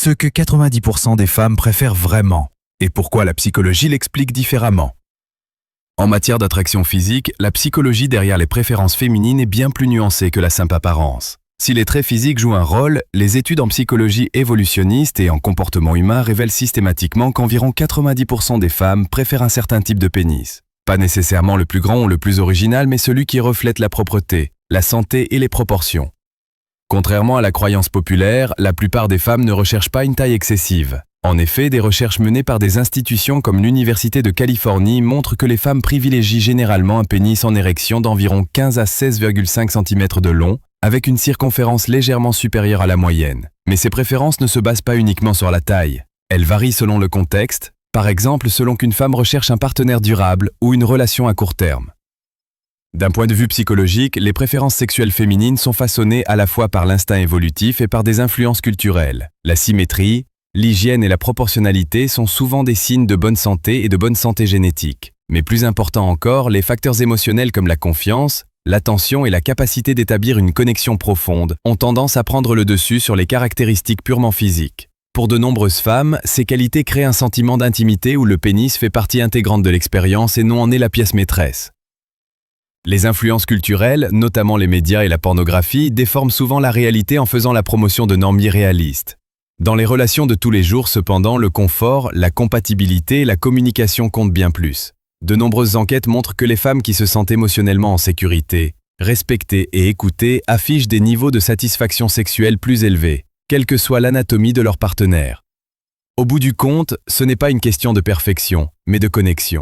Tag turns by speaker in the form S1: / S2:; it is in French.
S1: ce que 90% des femmes préfèrent vraiment, et pourquoi la psychologie l'explique différemment. En matière d'attraction physique, la psychologie derrière les préférences féminines est bien plus nuancée que la simple apparence. Si les traits physiques jouent un rôle, les études en psychologie évolutionniste et en comportement humain révèlent systématiquement qu'environ 90% des femmes préfèrent un certain type de pénis. Pas nécessairement le plus grand ou le plus original, mais celui qui reflète la propreté, la santé et les proportions. Contrairement à la croyance populaire, la plupart des femmes ne recherchent pas une taille excessive. En effet, des recherches menées par des institutions comme l'Université de Californie montrent que les femmes privilégient généralement un pénis en érection d'environ 15 à 16,5 cm de long, avec une circonférence légèrement supérieure à la moyenne. Mais ces préférences ne se basent pas uniquement sur la taille. Elles varient selon le contexte, par exemple selon qu'une femme recherche un partenaire durable ou une relation à court terme. D'un point de vue psychologique, les préférences sexuelles féminines sont façonnées à la fois par l'instinct évolutif et par des influences culturelles. La symétrie, l'hygiène et la proportionnalité sont souvent des signes de bonne santé et de bonne santé génétique. Mais plus important encore, les facteurs émotionnels comme la confiance, l'attention et la capacité d'établir une connexion profonde ont tendance à prendre le dessus sur les caractéristiques purement physiques. Pour de nombreuses femmes, ces qualités créent un sentiment d'intimité où le pénis fait partie intégrante de l'expérience et non en est la pièce maîtresse. Les influences culturelles, notamment les médias et la pornographie, déforment souvent la réalité en faisant la promotion de normes irréalistes. Dans les relations de tous les jours, cependant, le confort, la compatibilité et la communication comptent bien plus. De nombreuses enquêtes montrent que les femmes qui se sentent émotionnellement en sécurité, respectées et écoutées affichent des niveaux de satisfaction sexuelle plus élevés, quelle que soit l'anatomie de leur partenaire. Au bout du compte, ce n'est pas une question de perfection, mais de connexion.